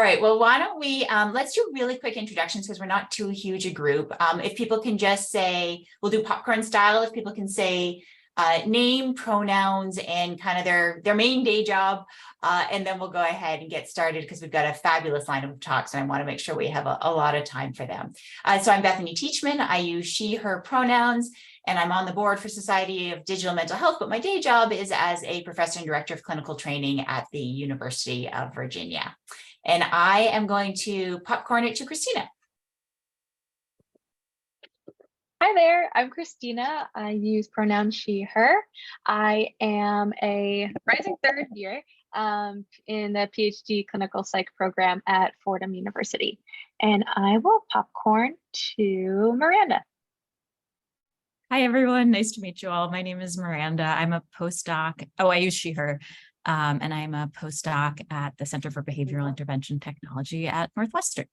right, well, why don't we, let's do really quick introductions because we're not too huge a group. If people can just say, we'll do popcorn style, if people can say name, pronouns, and kind of their main day job, and then we'll go ahead and get started because we've got a fabulous lineup of talks and I want to make sure we have a lot of time for them. So I'm Bethany Teachman. I use she, her pronouns, and I'm on the board for Society of Digital Mental Health, but my day job is as a professor and director of clinical training at the University of Virginia. And I am going to popcorn it to Cristina. Hi there, I'm Cristina. I use pronouns she, her. I am a rising third year in the Ph.D. clinical psych program at Fordham University. And I will popcorn to Miranda. Hi, everyone. Nice to meet you all. My name is Miranda. I'm a postdoc. Oh, I use she, her. And I'm a postdoc at the Center for Behavioral Intervention Technology at Northwestern.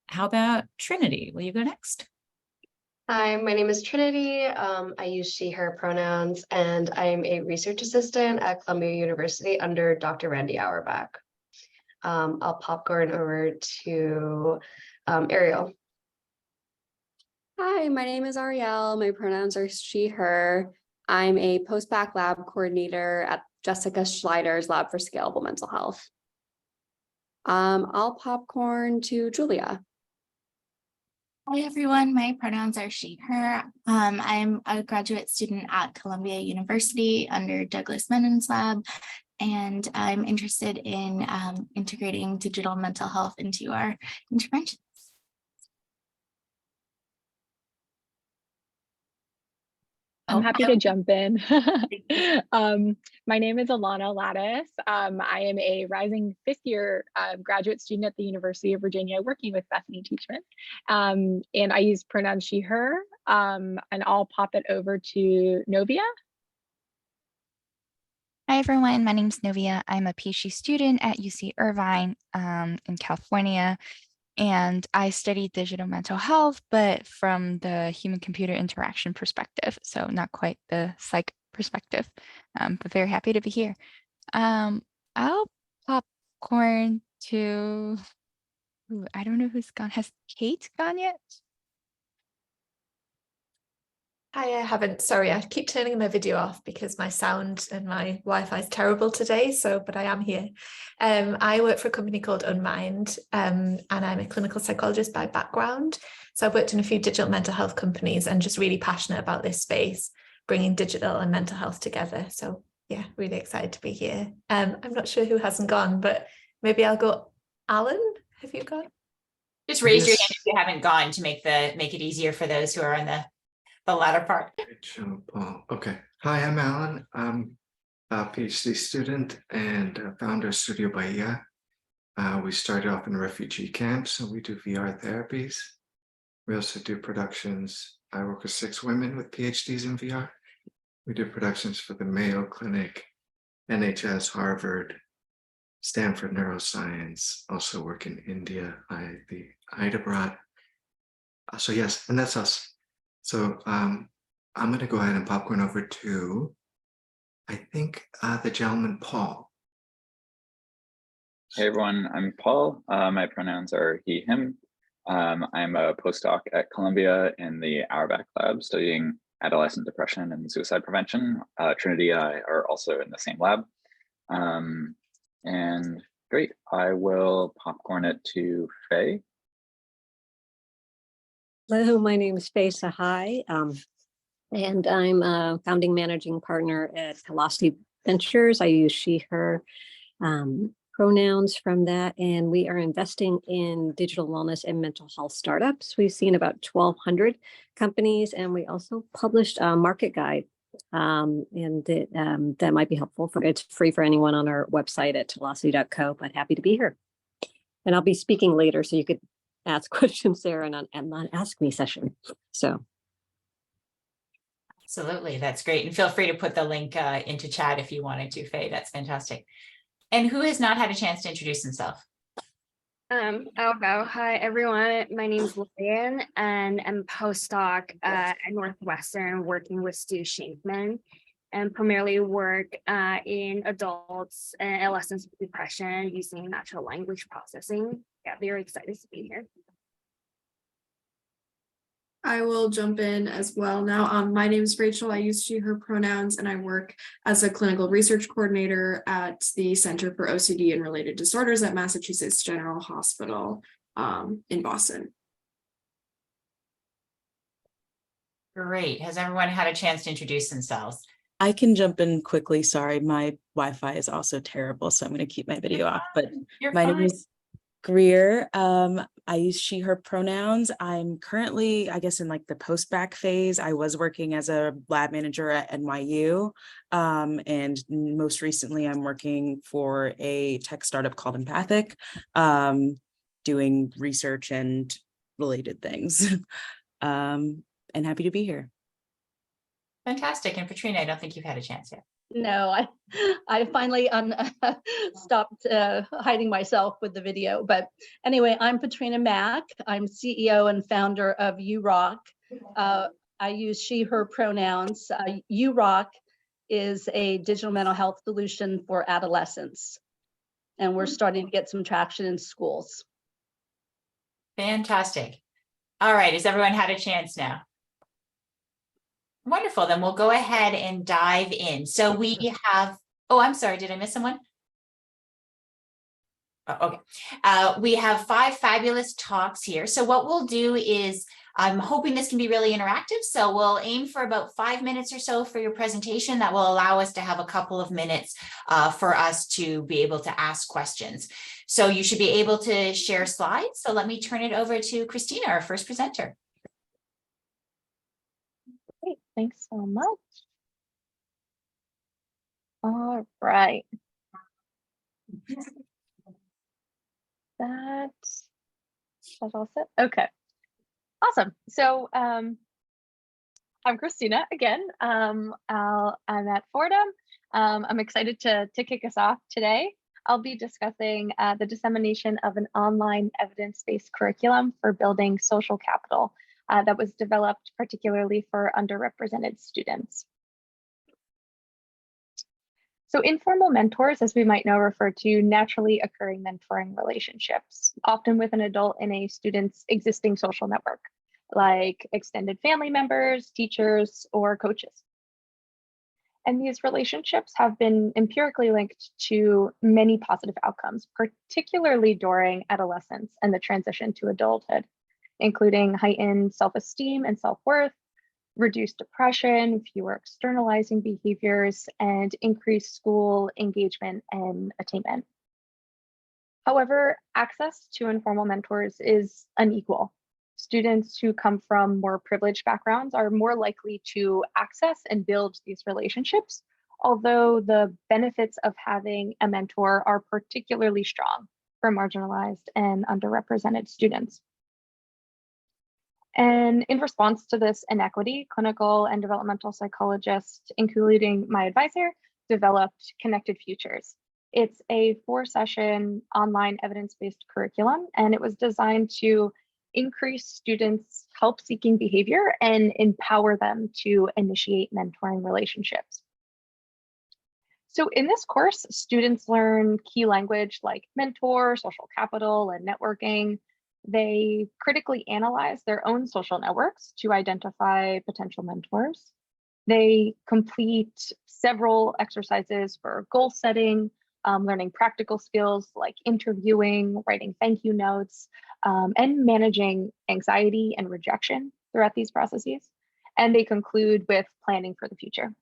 How about Trinity? Will you go next? Hi, my name is Trinity. I use she, her pronouns, and I'm a research assistant at Columbia University under Dr. Randy Auerbach. I'll popcorn over to Arielle. Hi, my name is Arielle. My pronouns are she, her. I'm a post-bac lab coordinator at Jessica Schleider's Lab for Scalable Mental Health. I'll popcorn to Julia. Hi everyone, my pronouns are she, her. I'm a graduate student at Columbia University under Douglas Mennon's lab, and I'm interested in integrating digital mental health into our interventions. I'm happy to jump in. My name is Ilana Ladis. I am a rising fifth year graduate student at the University of Virginia working with Bethany Teachman. And I use pronouns she, her, and I'll pop it over to Novia. Hi everyone, my name is Novia. I'm a PhD student at UC Irvine in California. And I studied digital mental health, but from the human-computer interaction perspective. So not quite the psych perspective, but very happy to be here. I'll popcorn to, I don't know who's gone. Has Kate gone yet? Hi, I haven't. Sorry, I keep turning my video off because my sound and my Wi-Fi is terrible today. But I am here. I work for a company called Unmind, and I'm a clinical psychologist by background. So I've worked in a few digital mental health companies and just really passionate about this space, bringing digital and mental health together. So yeah, really excited to be here. I'm not sure who hasn't gone, but maybe I'll go. Alan, have you gone? Just raise your hand if you haven't gone to make it easier for those who are on the latter part. Okay. Hi, I'm Alan. I'm a PhD student and founder of Studio Bahia. We started off in refugee camps, so we do VR therapies. We also do productions. I work with 6 women with PhDs in VR. We do productions for the Mayo Clinic, NHS, Harvard, Stanford Neuroscience, also work in India, the Hyderabad. So yes, and that's us. So I'm going to go ahead and popcorn over to, I think, the gentleman, Paul. Hey everyone, I'm Paul. My pronouns are he, him. I'm a postdoc at Columbia in the Auerbach lab studying adolescent depression and suicide prevention. Trinity and I are also in the same lab. And great, I will popcorn it to Faye. Hello, my name is Faye Sahai, and I'm a founding managing partner at Velocity Ventures. I use she, her pronouns from that, and we are investing in digital wellness and mental health startups. We've seen about 1,200 companies, and we also published a market guide, and that might be helpful. It's free for anyone on our website at velocity.co, but happy to be here. And I'll be speaking later, so you could ask questions there and on Ask Me session. So. Absolutely, that's great. And feel free to put the link into chat if you wanted to, Faye. That's fantastic. And who has not had a chance to introduce himself? I'll go. Hi, everyone. My name is Lillian, and I'm a postdoc at Northwestern working with Stu Shankman. and primarily work in adults and adolescents with depression using natural language processing. Yeah, very excited to be here. I will jump in as well now. My name is Rachel. I use she, her pronouns, and I work as a clinical research coordinator at the Center for OCD and Related Disorders at Massachusetts General Hospital in Boston. Great. Has everyone had a chance to introduce themselves? I can jump in quickly. Sorry, my Wi-Fi is also terrible, so I'm going to keep my video off. But my name is Greer. I use she, her pronouns. I'm currently, I guess, in like the post-bac phase. I was working as a lab manager at NYU. And most recently, I'm working for a tech startup called Empathic, doing research and related things. And happy to be here. Fantastic. And Katrina, I don't think you've had a chance yet. No, I finally stopped hiding myself with the video. But anyway, I'm Katrina Mack. I'm CEO and founder of URock. I use she, her pronouns. URock is a digital mental health solution for adolescents. And we're starting to get some traction in schools. Fantastic. All right. Has everyone had a chance now? Wonderful. Then we'll go ahead and dive in. So we have, oh, I'm sorry. Did I miss someone? Oh, okay. We have 5 fabulous talks here. So what we'll do is, I'm hoping this can be really interactive. So we'll aim for about 5 minutes or so for your presentation. That will allow us to have a couple of minutes for us to be able to ask questions. So you should be able to share slides. So let me turn it over to Cristina, our first presenter. Great, thanks so much. All right. That's all set. Okay, awesome. So I'm Cristina again. I'm at Fordham. I'm excited to kick us off today. I'll be discussing the dissemination of an online evidence-based curriculum for building social capital that was developed particularly for underrepresented students. So informal mentors, as we might know, refer to naturally occurring mentoring relationships, often with an adult in a student's existing social network, like extended family members, teachers, or coaches. And these relationships have been empirically linked to many positive outcomes, particularly during adolescence and the transition to adulthood, including heightened self-esteem and self-worth, reduced depression, fewer externalizing behaviors, and increased school engagement and attainment. However, access to informal mentors is unequal. Students who come from more privileged backgrounds are more likely to access and build these relationships, although the benefits of having a mentor are particularly strong for marginalized and underrepresented students. And in response to this inequity, clinical and developmental psychologists, including my advisor, developed Connected Futures. It's a 4-session online evidence-based curriculum, and it was designed to increase students' help-seeking behavior and empower them to initiate mentoring relationships. So in this course, students learn key language like mentor, social capital, and networking. They critically analyze their own social networks to identify potential mentors. They complete several exercises for goal setting, learning practical skills like interviewing, writing thank you notes, and managing anxiety and rejection throughout these processes. And they conclude with planning for the future.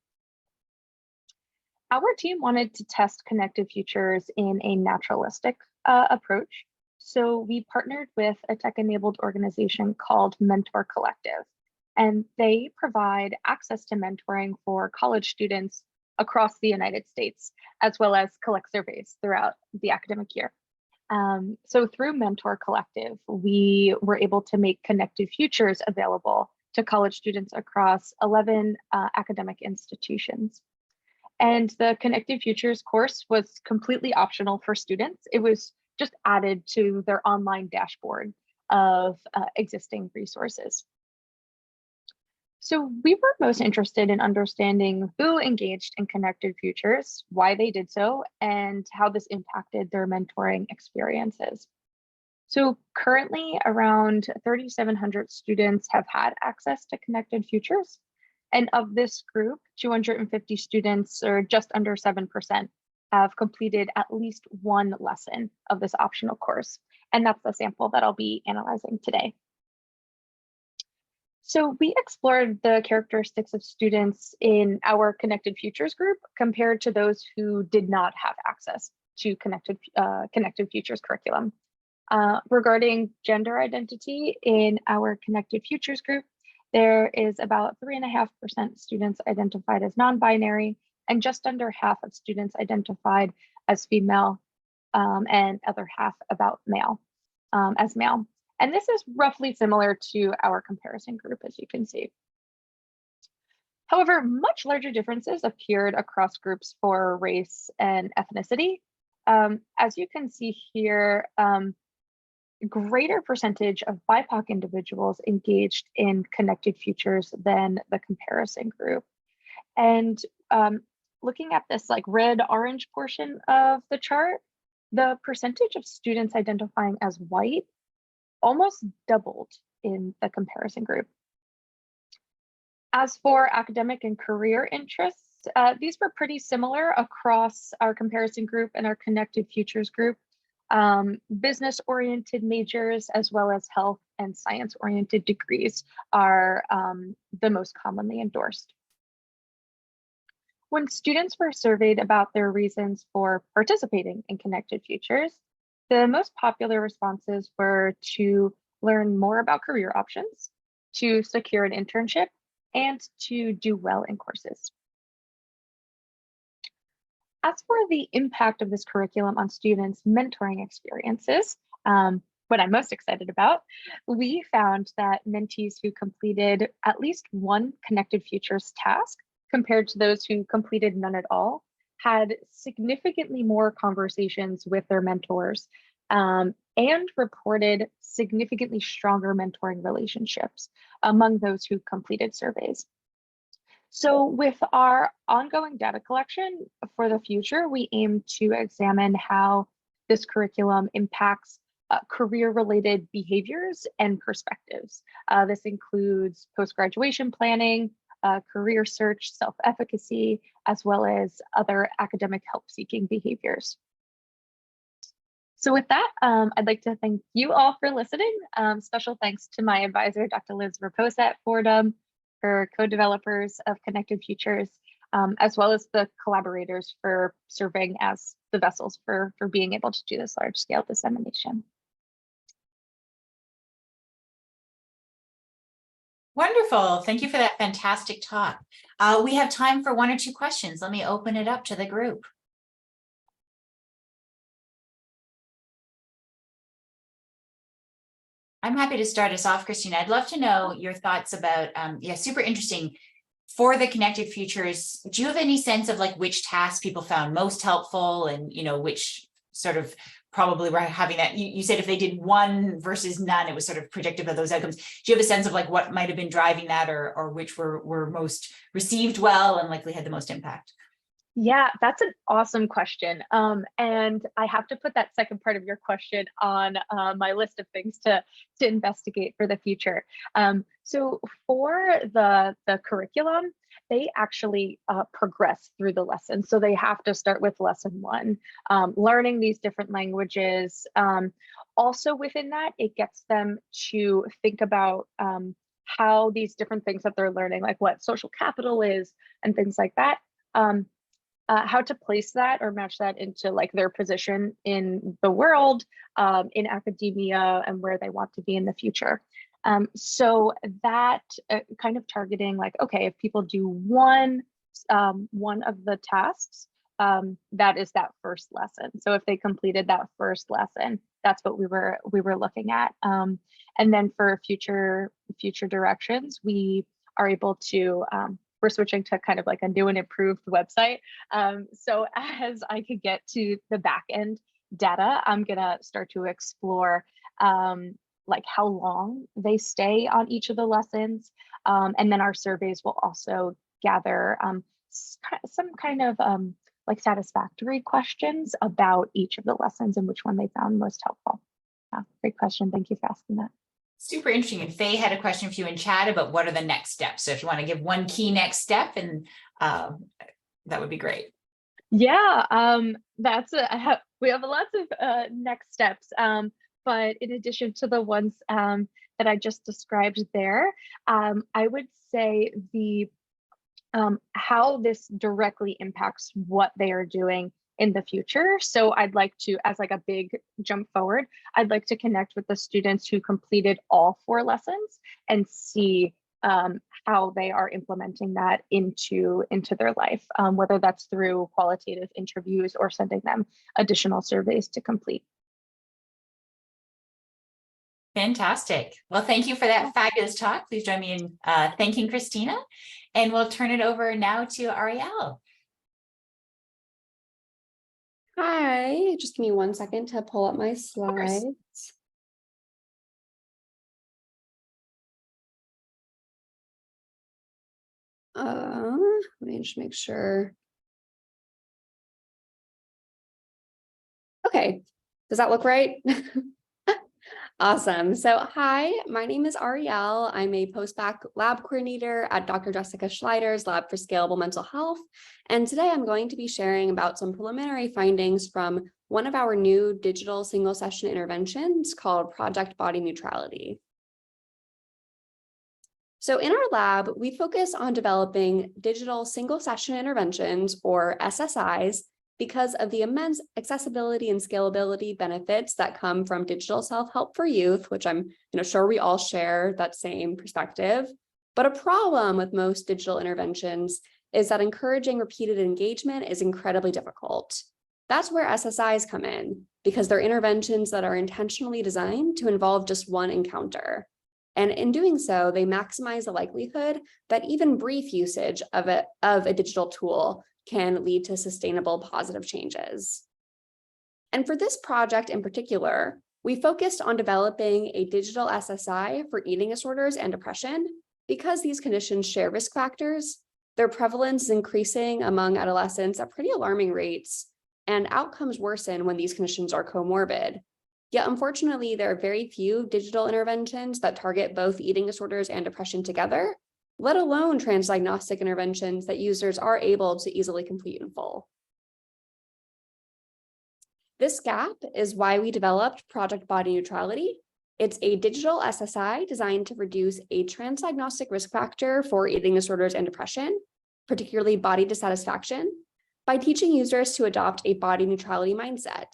Our team wanted to test Connected Futures in a naturalistic approach. So we partnered with a tech-enabled organization called Mentor Collective, and they provide access to mentoring for college students across the United States, as well as collect surveys throughout the academic year. So through Mentor Collective, we were able to make Connected Futures available to college students across 11 academic institutions. And the Connected Futures course was completely optional for students. It was just added to their online dashboard of existing resources. So we were most interested in understanding who engaged in Connected Futures, why they did so, and how this impacted their mentoring experiences. So currently around 3,700 students have had access to Connected Futures. And of this group, 250 students, or just under 7%, have completed at least one lesson of this optional course. And that's the sample that I'll be analyzing today. So we explored the characteristics of students in our Connected Futures group compared to those who did not have access to Connected Futures curriculum. Regarding gender identity in our Connected Futures group, there is about 3.5% students identified as non-binary and just under half of students identified as female and other half about male, as male. And this is roughly similar to our comparison group, as you can see. However, much larger differences appeared across groups for race and ethnicity. As you can see here, greater percentage of BIPOC individuals engaged in Connected Futures than the comparison group. And looking at this like red-orange portion of the chart, the percentage of students identifying as white almost doubled in the comparison group. As for academic and career interests, these were pretty similar across our comparison group and our Connected Futures group. Business-oriented majors as well as health and science-oriented degrees are the most commonly endorsed. When students were surveyed about their reasons for participating in Connected Futures, the most popular responses were to learn more about career options, to secure an internship, and to do well in courses. As for the impact of this curriculum on students' mentoring experiences, what I'm most excited about, we found that mentees who completed at least one Connected Futures task compared to those who completed none at all had significantly more conversations with their mentors and reported significantly stronger mentoring relationships among those who completed surveys. So with our ongoing data collection for the future, we aim to examine how this curriculum impacts career-related behaviors and perspectives. This includes post-graduation planning, career search, self-efficacy, as well as other academic help-seeking behaviors. So with that, I'd like to thank you all for listening. Special thanks to my advisor, Dr. Liz Raposa at Fordham, her co-developers of Connected Futures, as well as the collaborators for serving as the vessels for being able to do this large-scale dissemination. Wonderful. Thank you for that fantastic talk. We have time for one or two questions. Let me open it up to the group. I'm happy to start us off, Cristina. I'd love to know your thoughts about, yeah, super interesting. For the Connected Futures, do you have any sense of like which tasks people found most helpful and, you know, which sort of probably were having that, you said if they did one versus none, it was sort of predictive of those outcomes. Do you have a sense of like what might have been driving that or which were most received well and likely had the most impact? Yeah, that's an awesome question. And I have to put that second part of your question on my list of things to investigate for the future. So for the curriculum, they actually progress through the lesson. So they have to start with lesson one, learning these different languages. Also within that, it gets them to think about how these different things that they're learning, like what social capital is and things like that, how to place that or match that into like their position in the world, in academia, and where they want to be in the future. So that kind of targeting like, okay, if people do one of the tasks, that is that first lesson. So if they completed that first lesson, that's what we were looking at. And then for future directions, we are able to we're switching to kind of like a new and improved website. So as I could get to the back end data, I'm gonna start to explore like how long they stay on each of the lessons, And then our surveys will also gather some kind of like satisfactory questions about each of the lessons and which one they found most helpful. Great question. Thank you for asking that. Super interesting. And Faye had a question for you in chat about what are the next steps. So if you want to give one key next step, and that would be great. Yeah, we have lots of next steps. But in addition to the ones that I just described there, I would say how this directly impacts what they are doing in the future. So I'd like to, as like a big jump forward, I'd like to connect with the students who completed all 4 lessons and see how they are implementing that into their life, whether that's through qualitative interviews or sending them additional surveys to complete. Fantastic. Well, thank you for that fabulous talk. Please join me in thanking Cristina, and we'll turn it over now to Arielle. Hi, just give me 1 second to pull up my slides. Let me just make sure. Okay, does that look right? Awesome. So hi, my name is Arielle. I'm a postbac lab coordinator at Dr. Jessica Schleider's Lab for Scalable Mental Health. And today I'm going to be sharing about some preliminary findings from one of our new digital single session interventions called Project Body Neutrality. So in our lab, we focus on developing digital single session interventions, or SSIs, because of the immense accessibility and scalability benefits that come from digital self-help for youth, which I'm sure we all share that same perspective. But a problem with most digital interventions is that encouraging repeated engagement is incredibly difficult. That's where SSIs come in, because they're interventions that are intentionally designed to involve just one encounter. And in doing so, they maximize the likelihood that even brief usage of a digital tool can lead to sustainable positive changes. And for this project in particular, we focused on developing a digital SSI for eating disorders and depression because these conditions share risk factors. Their prevalence is increasing among adolescents at pretty alarming rates, and outcomes worsen when these conditions are comorbid. Yet, unfortunately, there are very few digital interventions that target both eating disorders and depression together, let alone transdiagnostic interventions that users are able to easily complete in full. This gap is why we developed Project Body Neutrality. It's a digital SSI designed to reduce a transdiagnostic risk factor for eating disorders and depression, particularly body dissatisfaction, by teaching users to adopt a body neutrality mindset.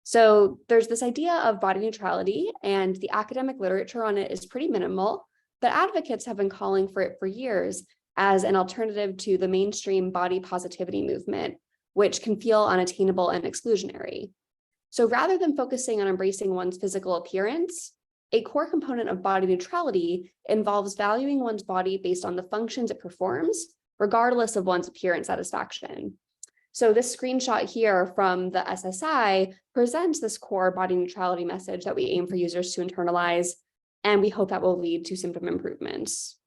So there's this idea of body neutrality, and the academic literature on it is pretty minimal, but advocates have been calling for it for years as an alternative to the mainstream body positivity movement, which can feel unattainable and exclusionary. So rather than focusing on embracing one's physical appearance, a core component of body neutrality involves valuing one's body based on the functions it performs, regardless of one's appearance satisfaction. So this screenshot here from the SSI presents this core body neutrality message that we aim for users to internalize, and we hope that will lead to symptom improvements.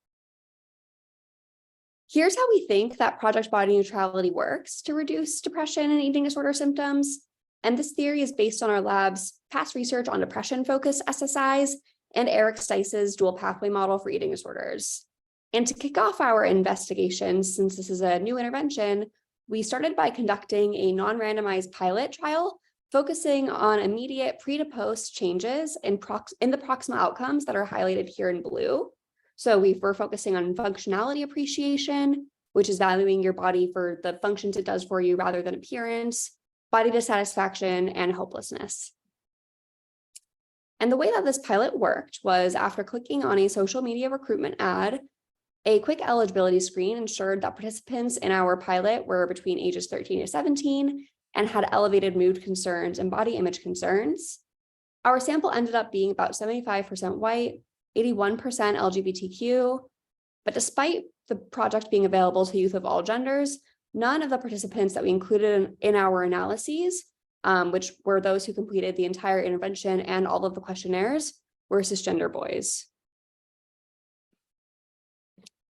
Here's how we think that Project Body Neutrality works to reduce depression and eating disorder symptoms. And this theory is based on our lab's past research on depression-focused SSIs and Eric Stice's dual pathway model for eating disorders. And to kick off our investigations, since this is a new intervention, we started by conducting a non-randomized pilot trial focusing on immediate pre to post changes in the proximal outcomes that are highlighted here in blue. So we're focusing on functionality appreciation, which is valuing your body for the functions it does for you rather than appearance, body dissatisfaction, and hopelessness. And the way that this pilot worked was after clicking on a social media recruitment ad, a quick eligibility screen ensured that participants in our pilot were between ages 13 to 17 and had elevated mood concerns and body image concerns. Our sample ended up being about 75% white, 81% LGBTQ, but despite the project being available to youth of all genders, none of the participants that we included in our analyses, which were those who completed the entire intervention and all of the questionnaires, were cisgender boys.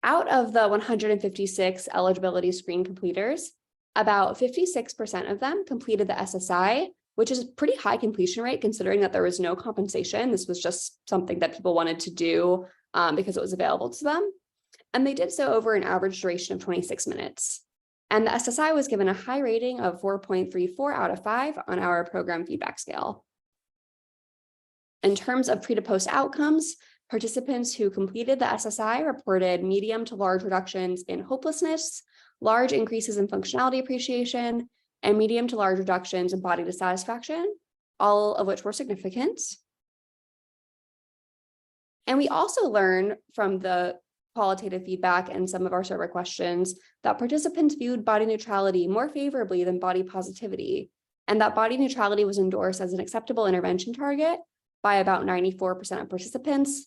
Out of the 156 eligibility screen completers, about 56% of them completed the SSI, which is a pretty high completion rate considering that there was no compensation. This was just something that people wanted to do because it was available to them. And they did so over an average duration of 26 minutes. And the SSI was given a high rating of 4.34 out of 5 on our program feedback scale. In terms of pre to post outcomes, participants who completed the SSI reported medium to large reductions in hopelessness, large increases in functionality appreciation, and medium to large reductions in body dissatisfaction, all of which were significant. And we also learned from the qualitative feedback and some of our survey questions that participants viewed body neutrality more favorably than body positivity, and that body neutrality was endorsed as an acceptable intervention target by about 94% of participants.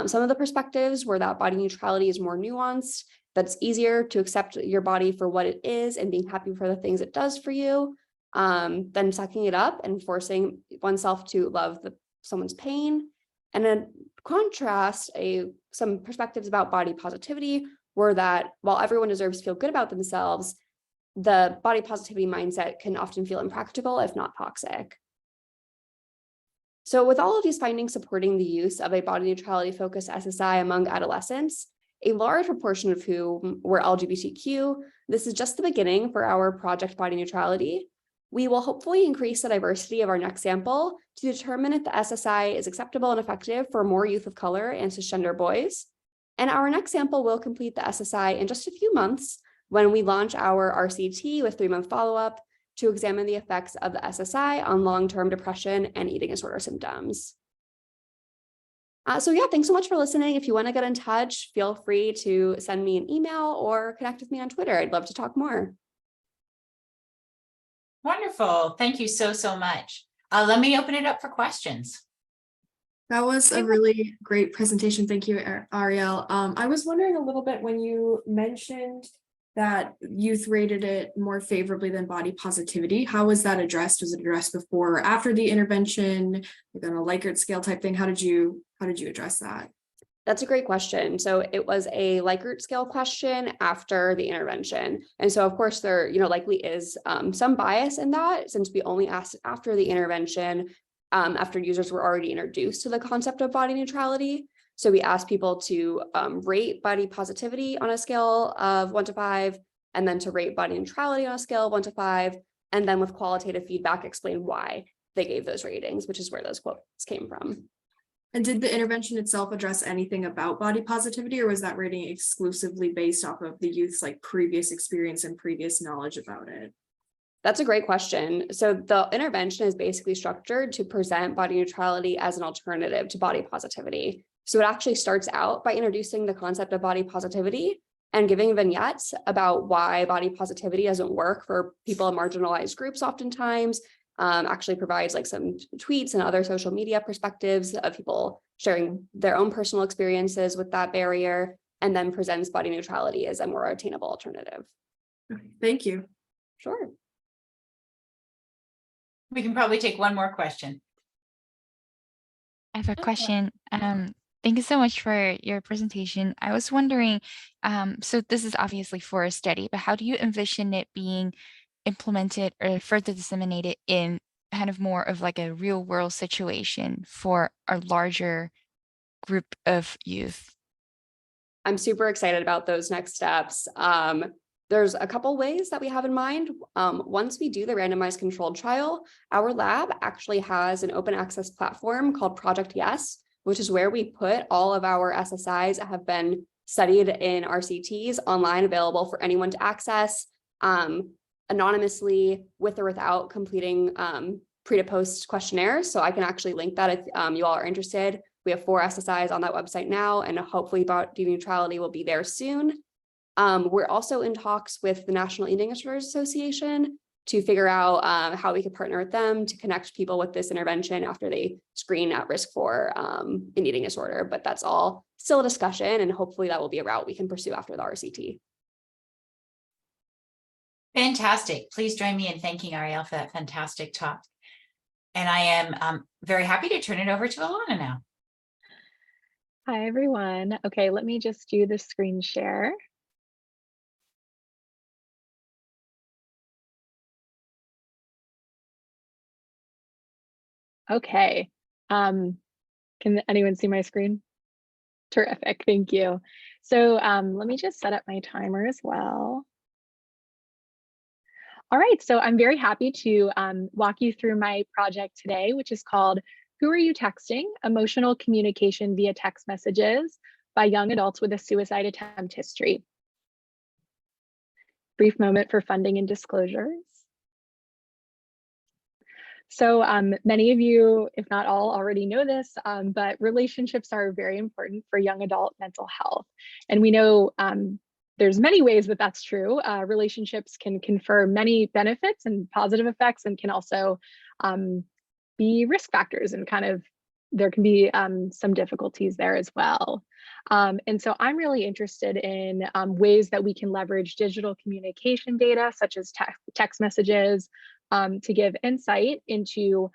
Some of the perspectives were that body neutrality is more nuanced, that it's easier to accept your body for what it is and being happy for the things it does for you, than sucking it up and forcing oneself to love someone's pain. And in contrast, some perspectives about body positivity were that while everyone deserves to feel good about themselves, the body positivity mindset can often feel impractical, if not toxic. So with all of these findings supporting the use of a body neutrality focused SSI among adolescents, a large proportion of whom were LGBTQ, this is just the beginning for our project body neutrality. We will hopefully increase the diversity of our next sample to determine if the SSI is acceptable and effective for more youth of color and cisgender boys. And our next sample will complete the SSI in just a few months when we launch our RCT with 3-month follow-up to examine the effects of the SSI on long-term depression and eating disorder symptoms. So yeah, thanks so much for listening. If you want to get in touch, feel free to send me an email or connect with me on Twitter. I'd love to talk more. Wonderful. Thank you so, so much. Let me open it up for questions. That was a really great presentation. Thank you, Arielle. I was wondering a little bit when you mentioned that youth rated it more favorably than body positivity. How was that addressed? Was it addressed before or after the intervention, like on a Likert scale type thing? How did you address that? That's a great question. So it was a Likert scale question after the intervention. And so of course there, likely is some bias in that since we only asked after the intervention, after users were already introduced to the concept of body neutrality. So we asked people to rate body positivity on a scale of 1 to 5, and then to rate body neutrality on a scale of 1 to 5, and then with qualitative feedback, explain why they gave those ratings, which is where those quotes came from. And did the intervention itself address anything about body positivity, or was that rating exclusively based off of the youth's previous experience and previous knowledge about it? That's a great question. So the intervention is basically structured to present body neutrality as an alternative to body positivity. So it actually starts out by introducing the concept of body positivity and giving vignettes about why body positivity doesn't work for people in marginalized groups oftentimes. Actually provides some tweets and other social media perspectives of people sharing their own personal experiences with that barrier, and then presents body neutrality as a more attainable alternative. Thank you. Sure. We can probably take one more question. I have a question. Thank you so much for your presentation. I was wondering, so this is obviously for a study, but how do you envision it being implemented or further disseminated in kind of more of a real world situation for a larger group of youth? I'm super excited about those next steps. There's a couple ways that we have in mind. Once we do the randomized controlled trial, our lab actually has an open access platform called Project Yes, which is where we put all of our SSIs that have been studied in RCTs online, available for anyone to access anonymously, with or without completing pre to post questionnaires. So I can actually link that if you all are interested. We have 4 SSIs on that website now, and hopefully body neutrality will be there soon. We're also in talks with the National Eating Disorders Association to figure out how we could partner with them to connect people with this intervention after they screen at risk for an eating disorder. But that's all still a discussion, and hopefully that will be a route we can pursue after the RCT. Fantastic. Please join me in thanking Arielle for that fantastic talk. And I am very happy to turn it over to Ilana now. Hi, everyone. Okay, let me just do the screen share. Okay. Can anyone see my screen? Terrific, thank you. So let me just set up my timer as well. All right, so I'm very happy to walk you through my project today, which is called Who Are You Texting? Emotional Communication via Text Messages by Young Adults with a Suicide Attempt History. Brief moment for funding and disclosures. So many of you, if not all, already know this, but relationships are very important for young adult mental health. And we know there's many ways that that's true. Relationships can confer many benefits and positive effects, and can also be risk factors, and kind of there can be some difficulties there as well. And so I'm really interested in ways that we can leverage digital communication data, such as text messages, to give insight into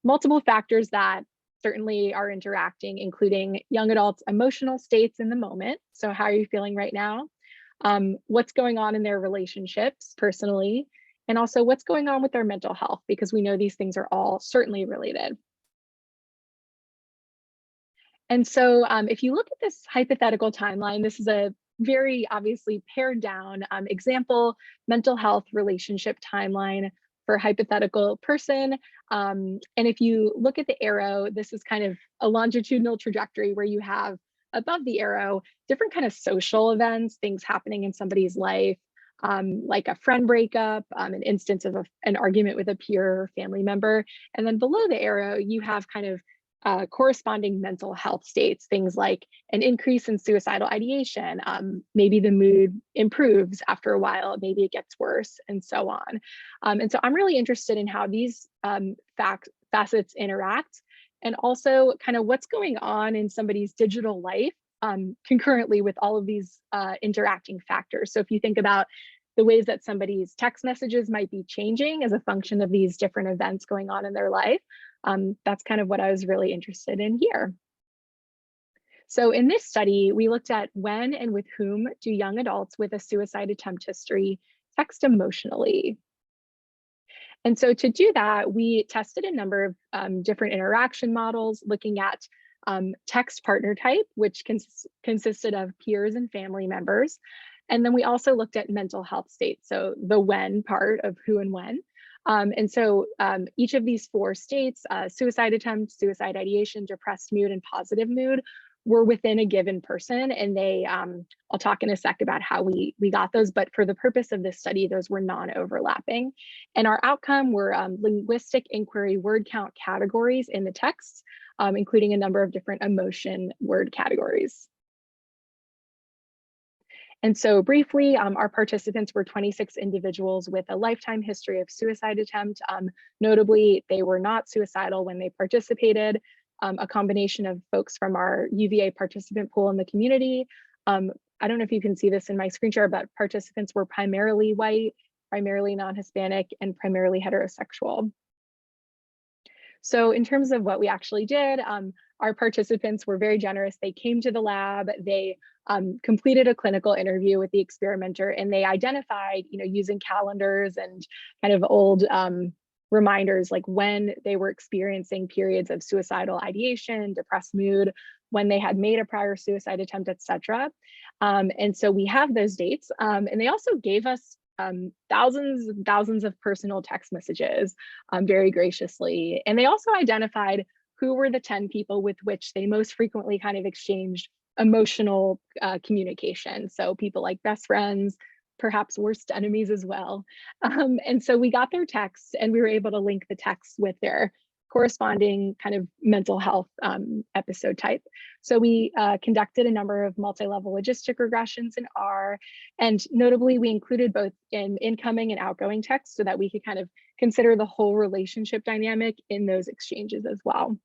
multiple factors that certainly are interacting, including young adults' emotional states in the moment. So how are you feeling right now? What's going on in their relationships personally, and also what's going on with their mental health, because we know these things are all certainly related. And so if you look at this hypothetical timeline, this is a very obviously pared down example mental health relationship timeline for a hypothetical person. And if you look at the arrow, this is kind of a longitudinal trajectory where you have above the arrow different kind of social events, things happening in somebody's life, like a friend breakup, an instance of an argument with a peer or family member. And then below the arrow, you have kind of corresponding mental health states, things like an increase in suicidal ideation, maybe the mood improves after a while, maybe it gets worse, and so on. And so I'm really interested in how these facets interact, and also kind of what's going on in somebody's digital life concurrently with all of these interacting factors. So if you think about the ways that somebody's text messages might be changing as a function of these different events going on in their life, that's kind of what I was really interested in here. So in this study, we looked at when and with whom do young adults with a suicide attempt history text emotionally. And so to do that, we tested a number of different interaction models, looking at text partner type, which consisted of peers and family members. And then we also looked at mental health states, so the when part of who and when. And so each of these four states, suicide attempt, suicide ideation, depressed mood, and positive mood, were within a given person. And they, I'll talk in a sec about how we got those, but for the purpose of this study, those were non-overlapping. And our outcome were linguistic inquiry word count categories in the text, including a number of different emotion word categories. And so briefly, our participants were 26 individuals with a lifetime history of suicide attempt. Notably, they were not suicidal when they participated. A combination of folks from our UVA participant pool in the community. I don't know if you can see this in my screen share, but participants were primarily white, primarily non-Hispanic, and primarily heterosexual. So in terms of what we actually did, our participants were very generous. They came to the lab, they completed a clinical interview with the experimenter, and they identified, using calendars and kind of old reminders, like when they were experiencing periods of suicidal ideation, depressed mood, when they had made a prior suicide attempt, etc. And so we have those dates, and they also gave us thousands and thousands of personal text messages very graciously. And they also identified who were the 10 people with which they most frequently kind of exchanged emotional communication. So people like best friends, perhaps worst enemies as well. And so we got their texts, and we were able to link the texts with their corresponding kind of mental health episode type. So we conducted a number of multi-level logistic regressions in R, and notably we included both in incoming and outgoing text so that we could kind of consider the whole relationship dynamic in those exchanges as well.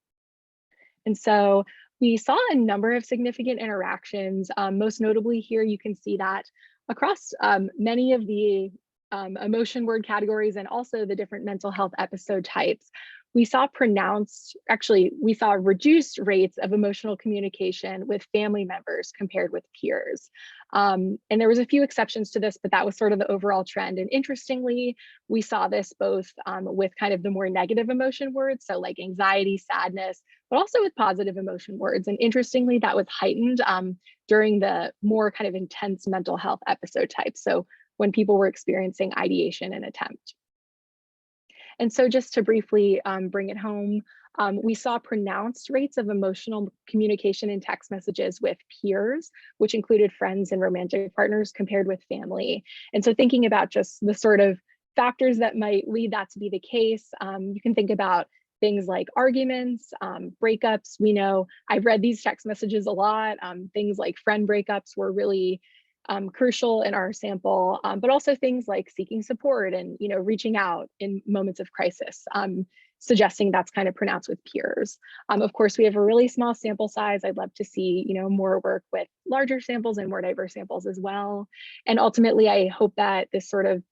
And so we saw a number of significant interactions. Most notably here, you can see that across many of the emotion word categories and also the different mental health episode types, we saw we saw reduced rates of emotional communication with family members compared with peers. And there was a few exceptions to this, but that was sort of the overall trend. And interestingly, we saw this both with kind of the more negative emotion words, so like anxiety, sadness, but also with positive emotion words. And interestingly, that was heightened during the more kind of intense mental health episode types. So when people were experiencing ideation and attempt. And so just to briefly bring it home, we saw pronounced rates of emotional communication in text messages with peers, which included friends and romantic partners compared with family. And so thinking about just the sort of factors that might lead that to be the case, you can think about things like arguments, breakups. We know I've read these text messages a lot. Things like friend breakups were really crucial in our sample, but also things like seeking support and reaching out in moments of crisis, suggesting that's kind of pronounced with peers. Of course, we have a really small sample size. I'd love to see more work with larger samples and more diverse samples as well. And ultimately, I hope that this sort of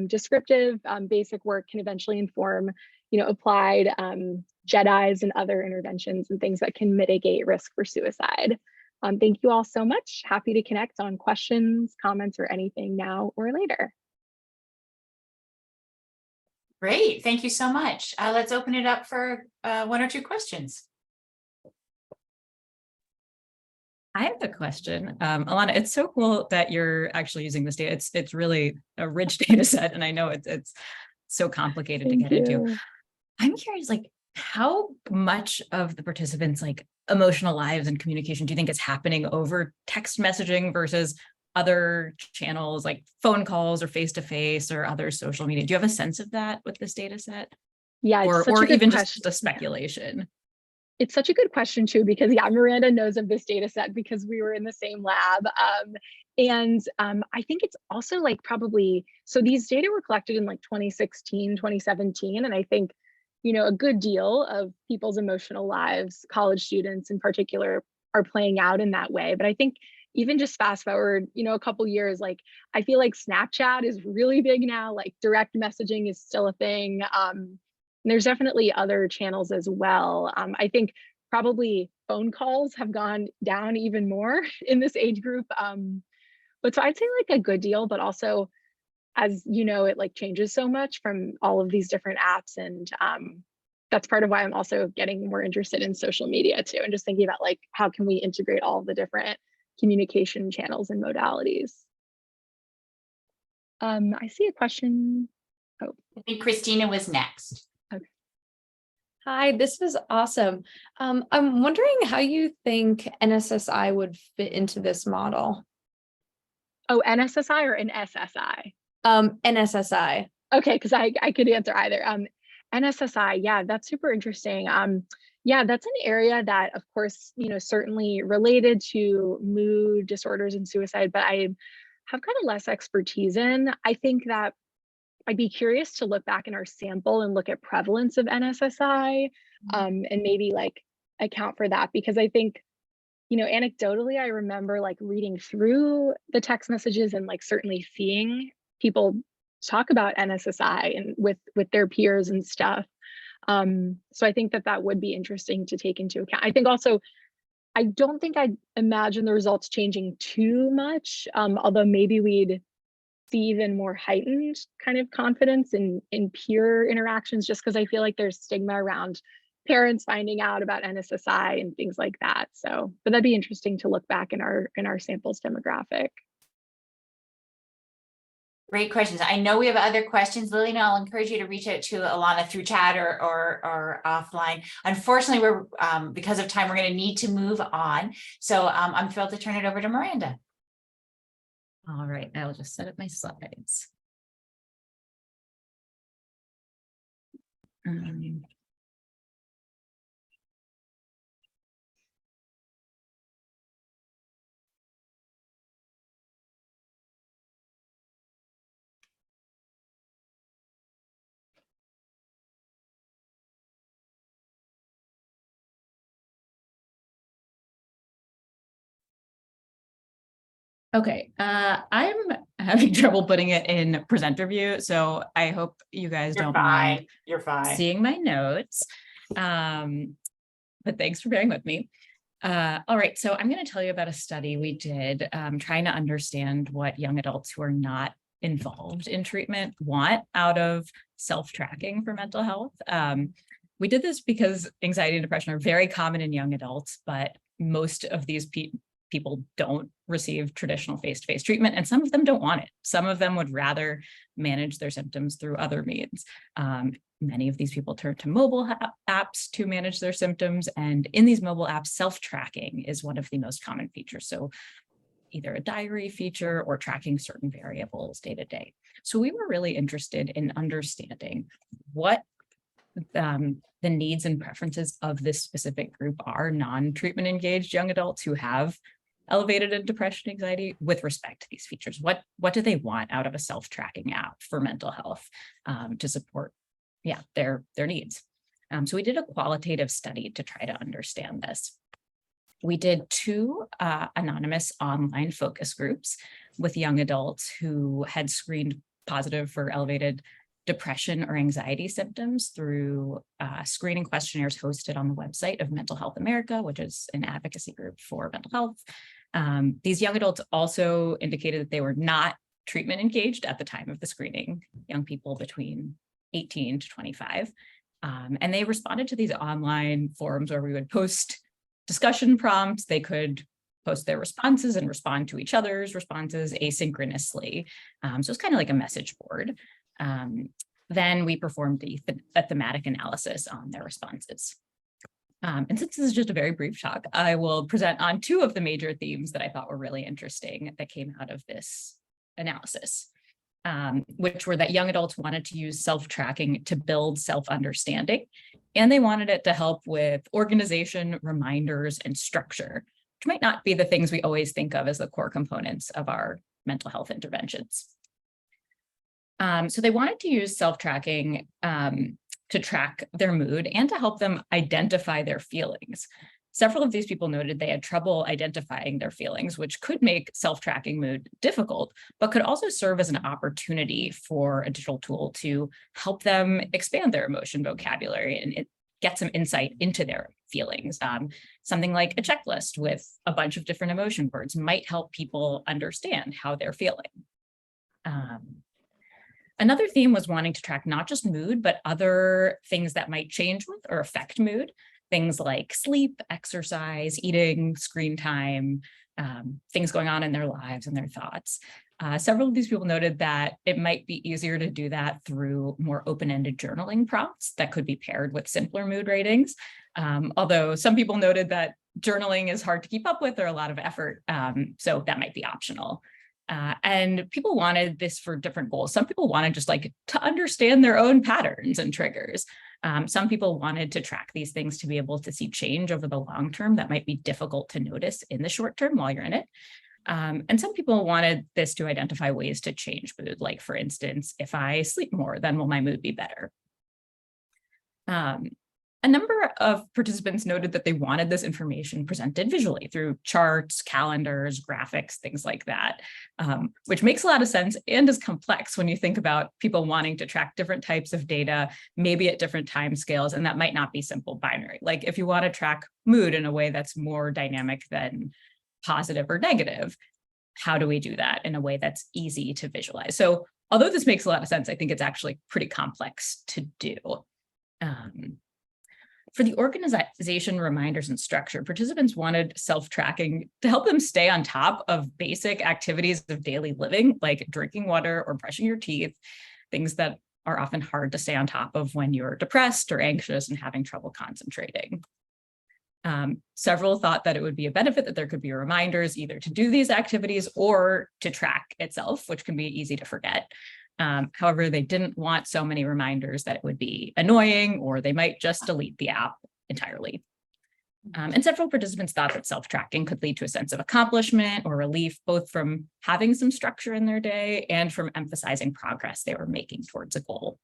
descriptive basic work can eventually inform applied JEDIs and other interventions and things that can mitigate risk for suicide. Thank you all so much. Happy to connect on questions, comments, or anything now or later. Great, thank you so much. Let's open it up for one or two questions. I have a question. Ilana, it's so cool that you're actually using this data. It's really a rich data set, and I know it's so complicated to get into. I'm curious, like, how much of the participants' like emotional lives and communication do you think is happening over text messaging versus other channels like phone calls or face-to-face or other social media? Do you have a sense of that with this data set? Yeah, or even just a speculation? It's such a good question too, because Miranda knows of this data set because we were in the same lab. I think it's also like probably, so these data were collected in like 2016, 2017. And I think, a good deal of people's emotional lives, college students in particular, are playing out in that way. But I think even just fast forward, a couple years, like I feel like Snapchat is really big now, like direct messaging is still a thing. And there's definitely other channels as well. I think probably phone calls have gone down even more in this age group. But so I'd say like a good deal, but also, as it like changes so much from all of these different apps. And that's part of why I'm also getting more interested in social media too. And just thinking about like, how can we integrate all the different communication channels and modalities? I see a question. Oh, I think Cristina was next. Okay. Hi, this was awesome. I'm wondering how you think NSSI would fit into this model. Oh, NSSI or NSSI? NSSI. Okay, because I could answer either. NSSI, yeah, that's super interesting. Yeah, that's an area that, of course, certainly related to mood disorders and suicide, but I have kind of less expertise in. I think that I'd be curious to look back in our sample and look at prevalence of NSSI, and maybe like account for that, because I think, anecdotally, I remember like reading through the text messages and like certainly seeing people talk about NSSI and with their peers and stuff. So I think that would be interesting to take into account. I think also, I don't think I'd imagine the results changing too much, although maybe we'd see even more heightened kind of confidence in peer interactions, just because I feel like there's stigma around parents finding out about NSSI and things like that. So, but that'd be interesting to look back in our samples demographic. Great questions. I know we have other questions. Lillian, I'll encourage you to reach out to Ilana through chat or offline. Unfortunately, we're because of time, we're going to need to move on. So I'm thrilled to turn it over to Miranda. All right, I'll just set up my slides. Okay, I'm having trouble putting it in presenter view, so I hope you guys don't mind You're fine. seeing my notes. But thanks for bearing with me. All right, so I'm going to tell you about a study we did trying to understand what young adults who are not involved in treatment want out of self-tracking for mental health. We did this because anxiety and depression are very common in young adults, but most of these people don't receive traditional face-to-face treatment, and some of them don't want it. Some of them would rather manage their symptoms through other means. Many of these people turn to mobile apps to manage their symptoms, and in these mobile apps, self-tracking is one of the most common features. So either a diary feature or tracking certain variables day to day. So we were really interested in understanding what the needs and preferences of this specific group are, non-treatment engaged young adults who have elevated depression, anxiety, with respect to these features. What do they want out of a self-tracking app for mental health to support their needs? So we did a qualitative study to try to understand this. We did 2 anonymous online focus groups with young adults who had screened positive for elevated depression or anxiety symptoms through screening questionnaires hosted on the website of Mental Health America, which is an advocacy group for mental health. These young adults also indicated that they were not treatment engaged at the time of the screening, young people between 18 to 25. And they responded to these online forums where we would post discussion prompts. They could post their responses and respond to each other's responses asynchronously. So it's kind of like a message board. Then we performed a thematic analysis on their responses. And since this is just a very brief talk, I will present on 2 of the major themes that I thought were really interesting that came out of this analysis, which were that young adults wanted to use self-tracking to build self-understanding, and they wanted it to help with organization, reminders, and structure, which might not be the things we always think of as the core components of our mental health interventions. So they wanted to use self-tracking to track their mood and to help them identify their feelings. Several of these people noted they had trouble identifying their feelings, which could make self-tracking mood difficult, but could also serve as an opportunity for a digital tool to help them expand their emotion vocabulary and get some insight into their feelings. Something like a checklist with a bunch of different emotion words might help people understand how they're feeling. Another theme was wanting to track not just mood, but other things that might change with or affect mood. Things like sleep, exercise, eating, screen time, things going on in their lives and their thoughts. Several of these people noted that it might be easier to do that through more open-ended journaling prompts that could be paired with simpler mood ratings. Although some people noted that journaling is hard to keep up with or a lot of effort, so that might be optional. And people wanted this for different goals. Some people wanted just like to understand their own patterns and triggers. Some people wanted to track these things to be able to see change over the long term that might be difficult to notice in the short term while you're in it. And some people wanted this to identify ways to change mood. Like, for instance, if I sleep more, then will my mood be better? A number of participants noted that they wanted this information presented visually through charts, calendars, graphics, things like that, which makes a lot of sense and is complex when you think about people wanting to track different types of data, maybe at different time scales, and that might not be simple binary. Like if you want to track mood in a way that's more dynamic than positive or negative, how do we do that in a way that's easy to visualize? So although this makes a lot of sense, I think it's actually pretty complex to do. For the organization, reminders, and structure, participants wanted self-tracking to help them stay on top of basic activities of daily living, like drinking water or brushing your teeth, things that are often hard to stay on top of when you're depressed or anxious and having trouble concentrating. Several thought that it would be a benefit that there could be reminders either to do these activities or to track itself, which can be easy to forget. However, they didn't want so many reminders that it would be annoying, or they might just delete the app entirely. And several participants thought that self-tracking could lead to a sense of accomplishment or relief, both from having some structure in their day and from emphasizing progress they were making towards a goal.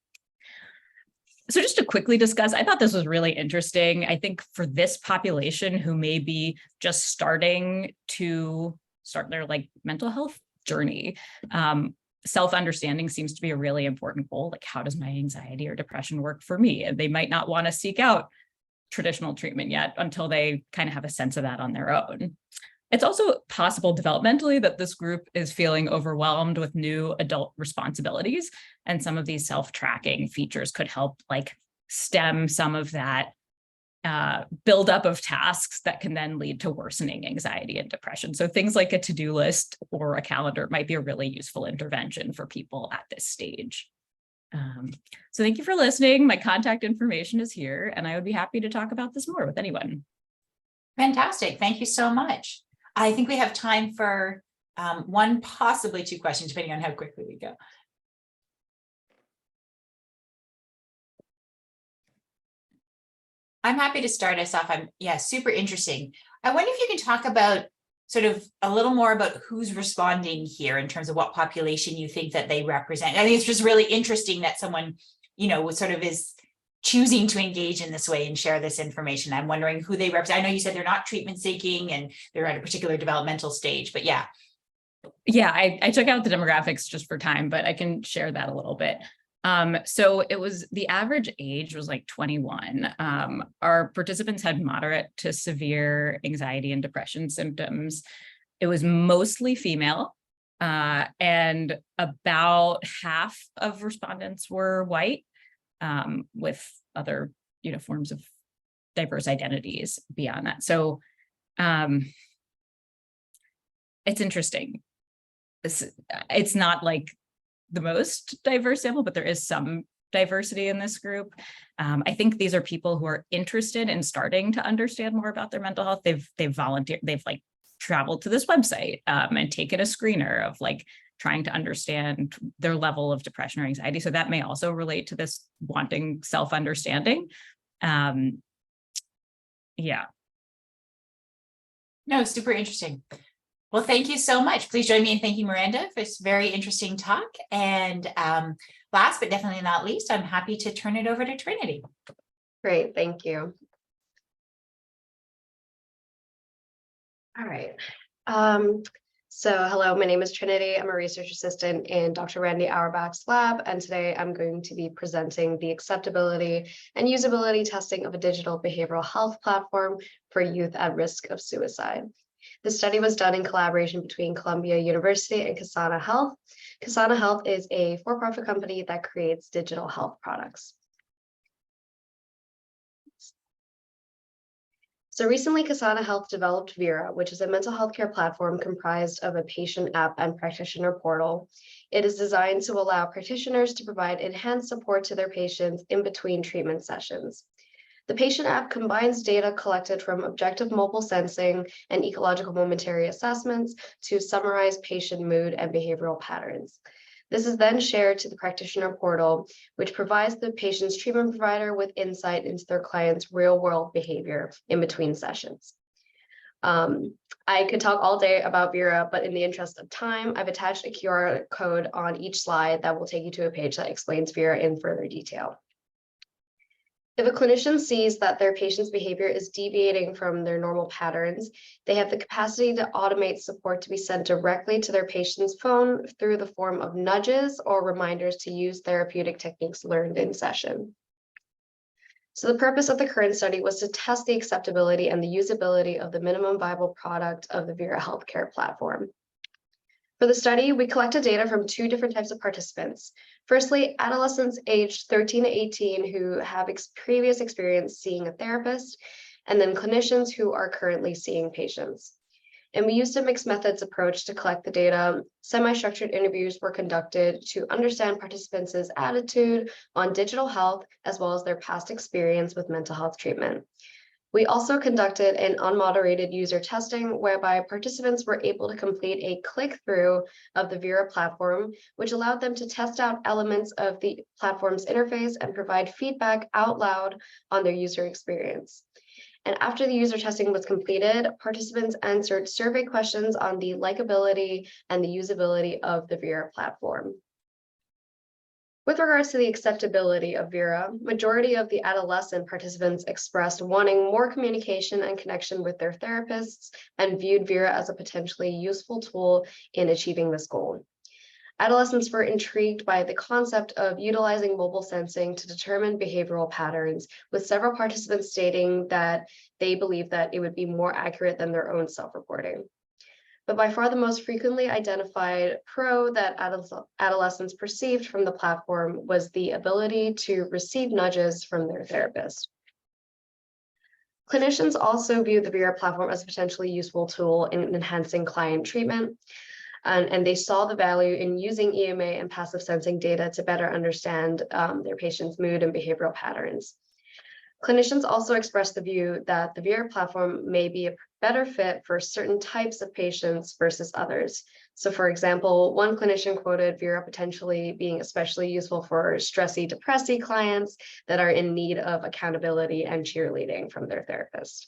So just to quickly discuss, I thought this was really interesting. I think for this population who may be just starting to start their like mental health journey. Self-understanding seems to be a really important goal. Like, how does my anxiety or depression work for me? And they might not want to seek out traditional treatment yet until they kind of have a sense of that on their own. It's also possible developmentally that this group is feeling overwhelmed with new adult responsibilities, and some of these self-tracking features could help like stem some of that buildup of tasks that can then lead to worsening anxiety and depression. So things like a to-do list or a calendar might be a really useful intervention for people at this stage. So thank you for listening. My contact information is here, and I would be happy to talk about this more with anyone. Fantastic. Thank you so much. I think we have time for one, possibly two questions, depending on how quickly we go. I'm happy to start us off. Super interesting. I wonder if you can talk about sort of a little more about who's responding here in terms of what population you think that they represent. I think it's just really interesting that someone, sort of is choosing to engage in this way and share this information. I'm wondering who they represent. I know you said they're not treatment seeking and they're at a particular developmental stage, but yeah. Yeah, I took out the demographics just for time, but I can share that a little bit. So it was, the average age was like 21. Our participants had moderate to severe anxiety and depression symptoms. It was mostly female, and about half of respondents were white, with other, forms of diverse identities beyond that. So it's interesting. It's not like the most diverse sample, but there is some diversity in this group. I think these are people who are interested in starting to understand more about their mental health. They've volunteered, they've like traveled to this website and taken a screener of like trying to understand their level of depression or anxiety. So that may also relate to this wanting self-understanding. Yeah. No, super interesting. Well, thank you so much. Please join me in thanking Miranda for this very interesting talk. And last but definitely not least, I'm happy to turn it over to Trinity. Great, thank you. All right. So hello, my name is Trinity. I'm a research assistant in Dr. Randy Auerbach's lab, and today I'm going to be presenting the acceptability and usability testing of a digital behavioral health platform for youth at risk of suicide. The study was done in collaboration between Columbia University and Kasana Health. Kasana Health is a for-profit company that creates digital health products. So recently, Kasana Health developed Vera, which is a mental health care platform comprised of a patient app and practitioner portal. It is designed to allow practitioners to provide enhanced support to their patients in between treatment sessions. The patient app combines data collected from objective mobile sensing and ecological momentary assessments to summarize patient mood and behavioral patterns. This is then shared to the practitioner portal, which provides the patient's treatment provider with insight into their client's real-world behavior in between sessions. I could talk all day about Vera, but in the interest of time, I've attached a QR code on each slide that will take you to a page that explains Vera in further detail. If a clinician sees that their patient's behavior is deviating from their normal patterns, they have the capacity to automate support to be sent directly to their patient's phone through the form of nudges or reminders to use therapeutic techniques learned in session. So the purpose of the current study was to test the acceptability and the usability of the minimum viable product of the Vera healthcare platform. For the study, we collected data from two different types of participants. Firstly, adolescents aged 13 to 18 who have previous experience seeing a therapist, and then clinicians who are currently seeing patients. And we used a mixed methods approach to collect the data. Semi-structured interviews were conducted to understand participants' attitude on digital health, as well as their past experience with mental health treatment. We also conducted an unmoderated user testing whereby participants were able to complete a click-through of the Vera platform, which allowed them to test out elements of the platform's interface and provide feedback out loud on their user experience. And after the user testing was completed, participants answered survey questions on the likability and the usability of the Vera platform. With regards to the acceptability of Vera, majority of the adolescent participants expressed wanting more communication and connection with their therapists and viewed Vera as a potentially useful tool in achieving this goal. Adolescents were intrigued by the concept of utilizing mobile sensing to determine behavioral patterns, with several participants stating that they believe that it would be more accurate than their own self-reporting. But by far the most frequently identified pro that adolescents perceived from the platform was the ability to receive nudges from their therapist. Clinicians also view the Vera platform as a potentially useful tool in enhancing client treatment, and they saw the value in using EMA and passive sensing data to better understand their patients' mood and behavioral patterns. Clinicians also expressed the view that the Vera platform may be a better fit for certain types of patients versus others. So for example, one clinician quoted Vera potentially being especially useful for stressy, depressy clients that are in need of accountability and cheerleading from their therapist.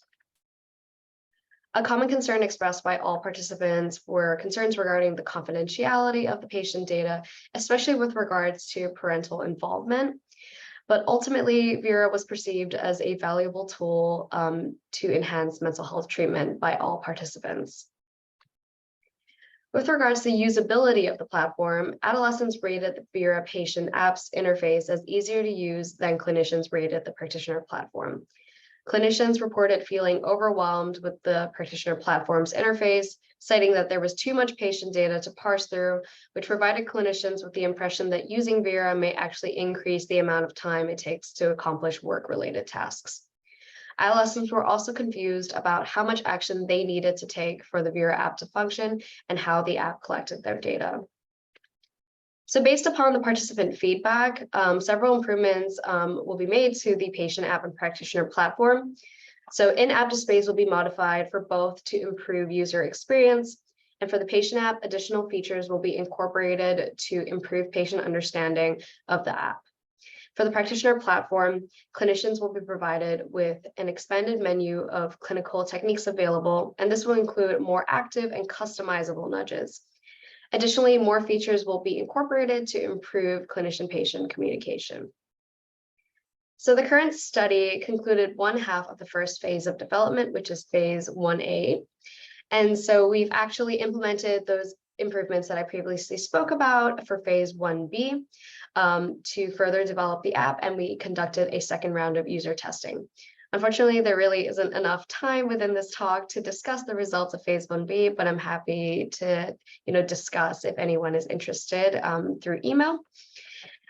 A common concern expressed by all participants were concerns regarding the confidentiality of the patient data, especially with regards to parental involvement. But ultimately, Vera was perceived as a valuable tool to enhance mental health treatment by all participants. With regards to usability of the platform, adolescents rated the Vera patient app's interface as easier to use than clinicians rated the practitioner platform. Clinicians reported feeling overwhelmed with the practitioner platform's interface, citing that there was too much patient data to parse through, which provided clinicians with the impression that using Vera may actually increase the amount of time it takes to accomplish work-related tasks. Adolescents were also confused about how much action they needed to take for the Vera app to function and how the app collected their data. So based upon the participant feedback, several improvements will be made to the patient app and practitioner platform. So in-app displays will be modified for both to improve user experience, and for the patient app, additional features will be incorporated to improve patient understanding of the app. For the practitioner platform, clinicians will be provided with an expanded menu of clinical techniques available, and this will include more active and customizable nudges. Additionally, more features will be incorporated to improve clinician-patient communication. So the current study concluded one half of the first phase of development, which is phase 1A. And so we've actually implemented those improvements that I previously spoke about for phase 1B to further develop the app, and we conducted a second round of user testing. Unfortunately, there really isn't enough time within this talk to discuss the results of phase 1B, but I'm happy to discuss if anyone is interested through email.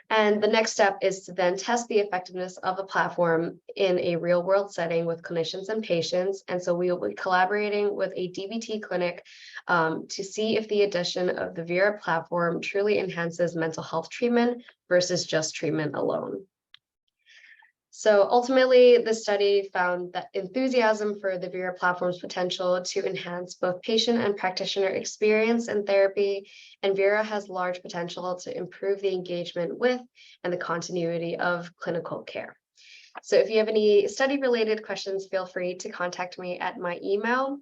And the next step is to then test the effectiveness of the platform in a real world setting with clinicians and patients. And so we will be collaborating with a DBT clinic to see if the addition of the Vera platform truly enhances mental health treatment versus just treatment alone. So ultimately, the study found that enthusiasm for the Vera platform's potential to enhance both patient and practitioner experience in therapy, and Vera has large potential to improve the engagement with and the continuity of clinical care. So if you have any study-related questions, feel free to contact me at my email.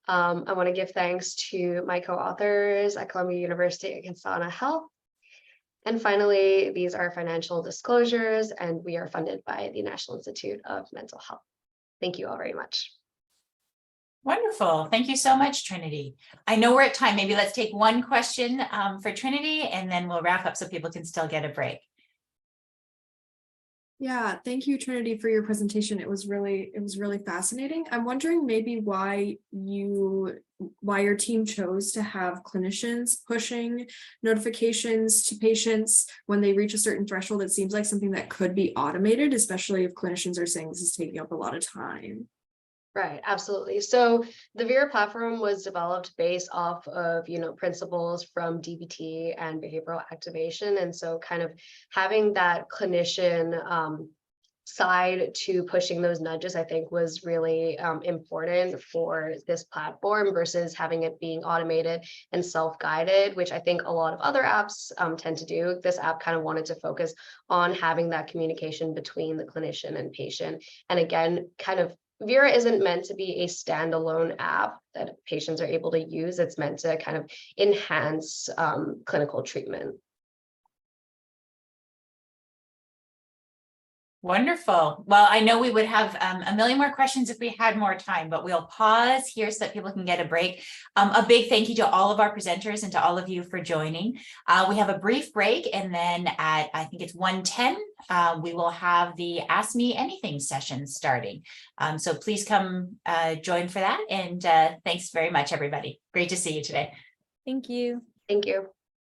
I want to give thanks to my co-authors at Columbia University and Kasana Health. And finally, these are financial disclosures, and we are funded by the National Institute of Mental Health. Thank you all very much. Wonderful. Thank you so much, Trinity. I know we're at time. Maybe let's take one question for Trinity, and then we'll wrap up so people can still get a break. Yeah, thank you, Trinity, for your presentation. It was really fascinating. I'm wondering maybe why your team chose to have clinicians pushing notifications to patients when they reach a certain threshold. It seems like something that could be automated, especially if clinicians are saying this is taking up a lot of time. Right, absolutely. So the Vera platform was developed based off of, principles from DBT and behavioral activation. And so kind of having that clinician side to pushing those nudges, I think was really important for this platform versus having it being automated and self-guided, which I think a lot of other apps tend to do. This app kind of wanted to focus on having that communication between the clinician and patient. And again, kind of Vera isn't meant to be a standalone app that patients are able to use. It's meant to kind of enhance clinical treatment. Wonderful. Well, I know we would have a million more questions if we had more time, but we'll pause here so that people can get a break. A big thank you to all of our presenters and to all of you for joining. We have a brief break, and then at, I think it's 1:10, we will have the Ask Me Anything session starting. So please come join for that. And thanks very much, everybody. Great to see you today. Thank you. Thank you.